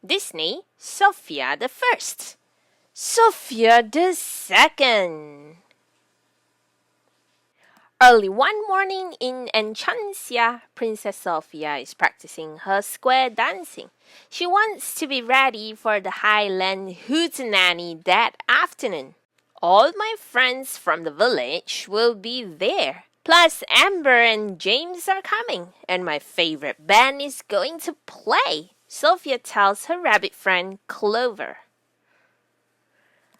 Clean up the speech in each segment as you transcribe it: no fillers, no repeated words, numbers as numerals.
Disney, Sofia the First. Sofia the Second. Early one morning in Enchancia, Princess Sofia is practicing her square dancing. She wants to be ready for the Highland hootenanny that afternoon. All my friends from the village will be there. Plus, Amber and James are coming, and my favorite band is going to play, Sofia tells her rabbit friend Clover.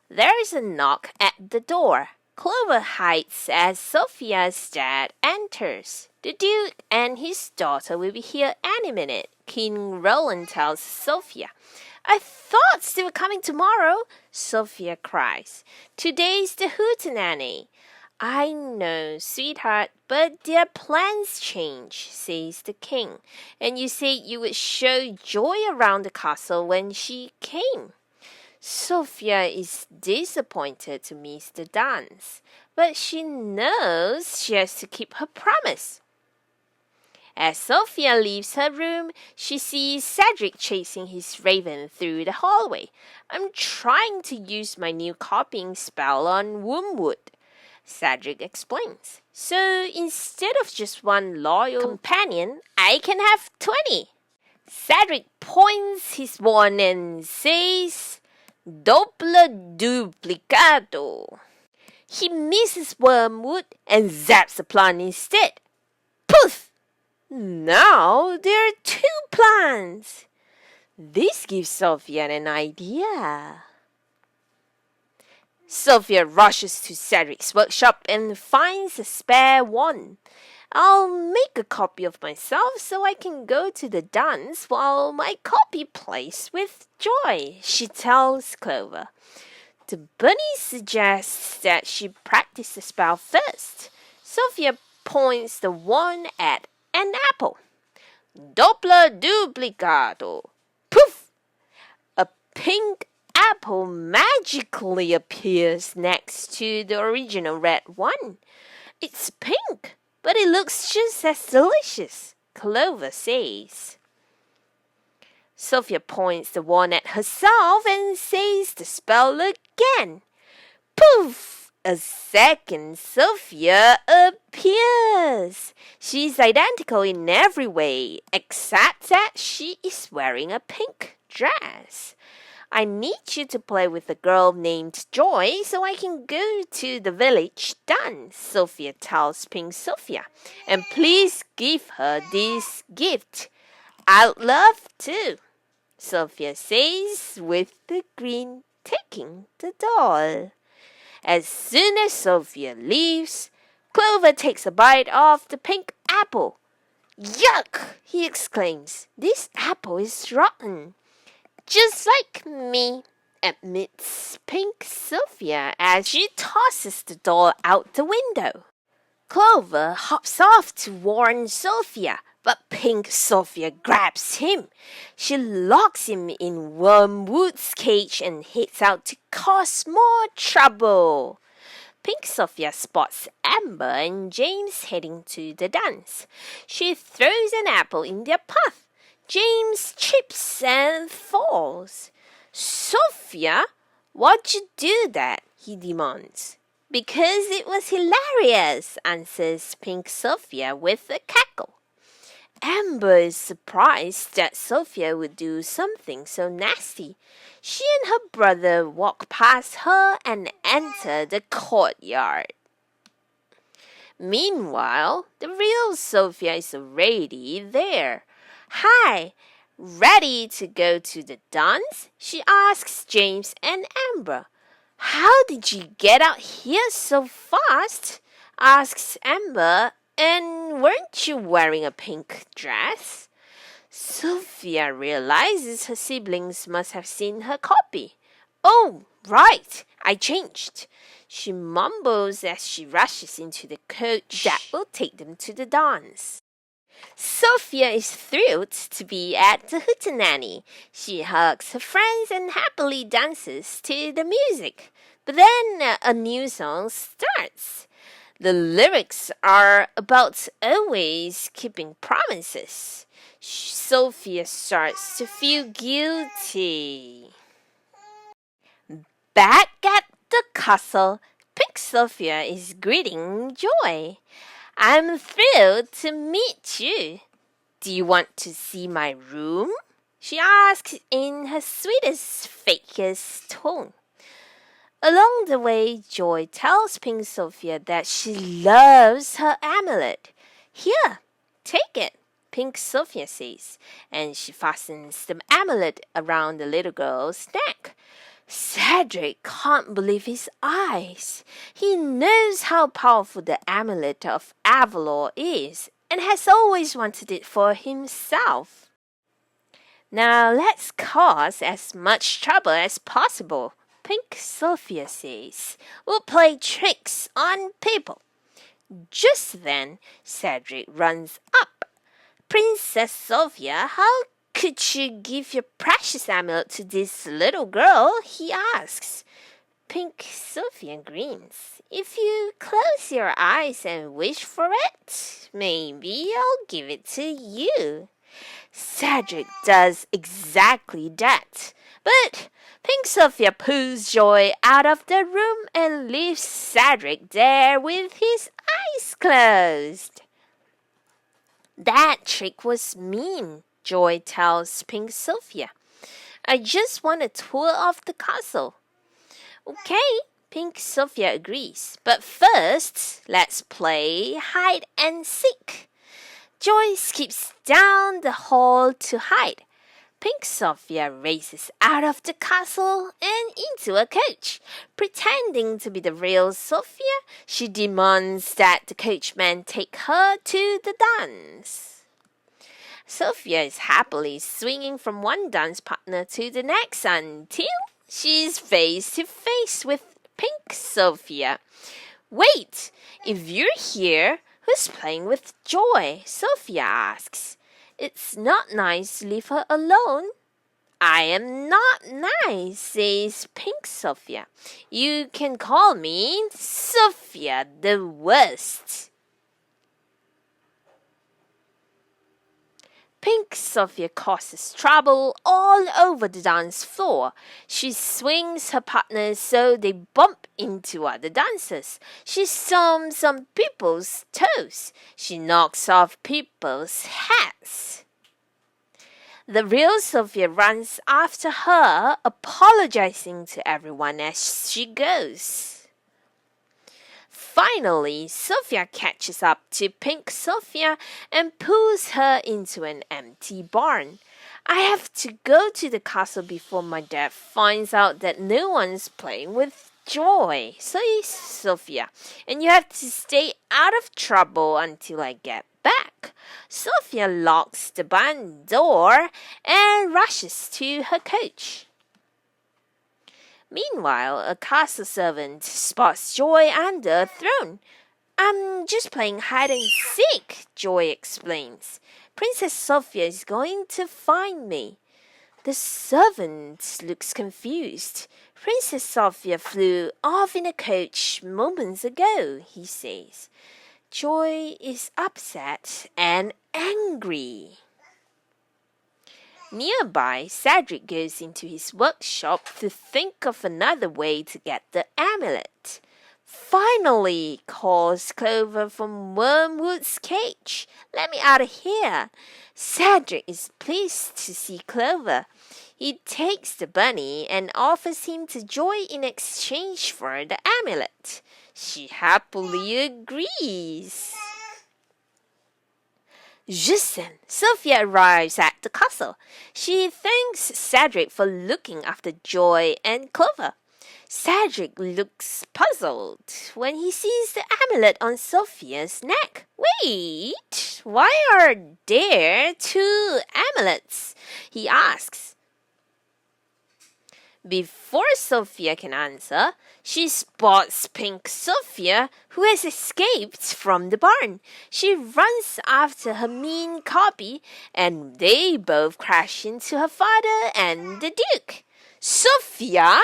There is a knock at the door. Clover hides as Sophia's dad enters. The Duke and his daughter will be here any minute, King Roland tells Sophia. I thought they were coming tomorrow, Sophia cries. Today's the hootenanny. I know, sweetheart, but their plans change, says the king. And you said you would show joy around the castle when she came. Sophia is disappointed to miss the dance, but she knows she has to keep her promise. As Sophia leaves her room, she sees Cedric chasing his raven through the hallway. I'm trying to use my new copying spell on Wormwood, Cedric explains. So instead of just one loyal companion, I can have 20. Cedric points his wand and says, Doppler duplicato. He misses Wormwood and zaps the plant instead. Poof! Now there are 2 plants. This gives Sophia an idea. Sophia rushes to Cedric's workshop and finds a spare wand. I'll make a copy of myself so I can go to the dance while my copy plays with joy, she tells Clover. The bunny suggests that she practice the spell first. Sophia points the wand at an apple. Doppler duplicato. Poof! A pink apple magically appears next to the original red one. It's pink, but it looks just as delicious, Clover says. Sophia points the wand at herself and says the spell again. Poof! A second Sophia appears. She's identical in every way, except that she is wearing a pink dress. I need you to play with a girl named Joy so I can go to the village dance, Sophia tells Pink Sophia. And please give her this gift. I'd love to, Sophia says with the grin, taking the doll. As soon as Sophia leaves, Clover takes a bite of the pink apple. Yuck! He exclaims. This apple is rotten. Just like me, admits Pink Sophia as she tosses the doll out the window. Clover hops off to warn Sophia, but Pink Sophia grabs him. She locks him in Wormwood's cage and heads out to cause more trouble. Pink Sophia spots Amber and James heading to the dance. She throws an apple in their path. James trips and falls. Sophia, why'd you do that? He demands. Because it was hilarious, answers Pink Sophia with a cackle. Amber is surprised that Sophia would do something so nasty. She and her brother walk past her and enter the courtyard. Meanwhile, the real Sophia is already there. Hi, ready to go to the dance? She asks James and Amber. How did you get out here so fast? Asks Amber. And weren't you wearing a pink dress? Sophia realizes her siblings must have seen her copy. Oh, right, I changed. She mumbles as she rushes into the coach that will take them to the dance. Sophia is thrilled to be at the hootenanny. She hugs her friends and happily dances to the music. But then a new song starts. The lyrics are about always keeping promises. Sophia starts to feel guilty. Back at the castle, Pink Sophia is greeting Joy. I'm thrilled to meet you. Do you want to see my room? She asks in her sweetest, fakest tone. Along the way, Joy tells Pink Sophia that she loves her amulet. Here, take it, Pink Sophia says, and she fastens the amulet around the little girl's neck. Cedric can't believe his eyes. He knows how powerful the amulet of Avalor is and has always wanted it for himself. Now let's cause as much trouble as possible, Pink Sophia says. We'll play tricks on people. Just then, Cedric runs up. Princess Sophia, how could you give your precious amulet to this little girl? He asks. Pink Sophia grins. If you close your eyes and wish for it, maybe I'll give it to you. Cedric does exactly that. But Pink Sophia pulls Joy out of the room and leaves Cedric there with his eyes closed. That trick was mean, Joy tells Pink Sophia. I just want a tour of the castle. Okay, Pink Sophia agrees. But first, let's play hide and seek. Joy skips down the hall to hide. Pink Sophia races out of the castle and into a coach. Pretending to be the real Sophia, she demands that the coachman take her to the dance. Sophia is happily swinging from one dance partner to the next until she's face to face with Pink Sophia. Wait, if you're here, who's playing with Joy? Sophia asks. It's not nice to leave her alone. I am not nice, says Pink Sophia. You can call me Sofia the Worst. Pink Sophia causes trouble all over the dance floor. She swings her partners so they bump into other dancers. She stomps on people's toes. She knocks off people's hats. The real Sophia runs after her, apologizing to everyone as she goes. Finally, Sophia catches up to Pink Sophia and pulls her into an empty barn. I have to go to the castle before my dad finds out that no one's playing with Joy, says Sophia, and you have to stay out of trouble until I get back. Sophia locks the barn door and rushes to her coach. Meanwhile, a castle servant spots Joy under a throne. I'm just playing hide and seek, Joy explains. Princess Sophia is going to find me. The servant looks confused. Princess Sophia flew off in a coach moments ago, he says. Joy is upset and angry. Nearby, Cedric goes into his workshop to think of another way to get the amulet. Finally, calls Clover from Wormwood's cage. Let me out of here. Cedric is pleased to see Clover. He takes the bunny and offers him to Joy in exchange for the amulet. She happily agrees. Just then, Sophia arrives at the castle. She thanks Cedric for looking after Joy and Clover. Cedric looks puzzled when he sees the amulet on Sophia's neck. Wait, why are there two amulets? He asks. Before Sophia can answer, she spots Pink Sophia, who has escaped from the barn. She runs after her mean copy, and they both crash into her father and the Duke. Sophia!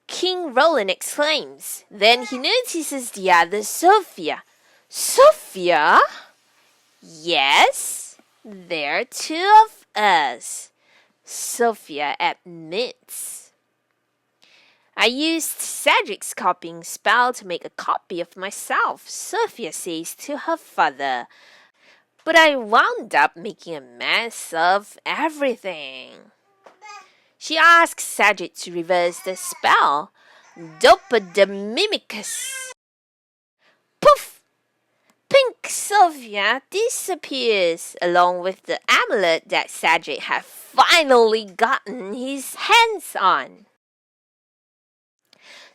King Roland exclaims. Then he notices the other Sophia. Sophia? Yes? There are two of us, Sofia admits. I used Cedric's copying spell to make a copy of myself, Sofia says to her father. But I wound up making a mess of everything. She asks Cedric to reverse the spell. Dopodemimicus. Poof! Pink Sofia disappears along with the amulet that Cedric had finally gotten his hands on.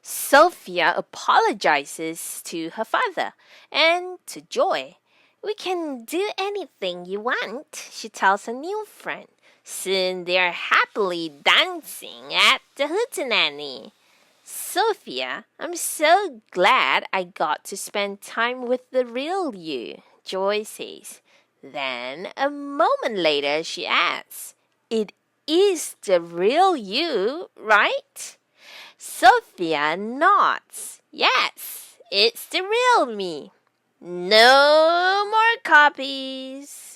Sofia apologizes to her father and to Joy. We can do anything you want, she tells her new friend. Soon they are happily dancing at the hootenanny. Sofia, I'm so glad I got to spend time with the real you, Joy says. Then, a moment later, she adds, It is the real you, right? Sofia nods. Yes, it's the real me. No more copies.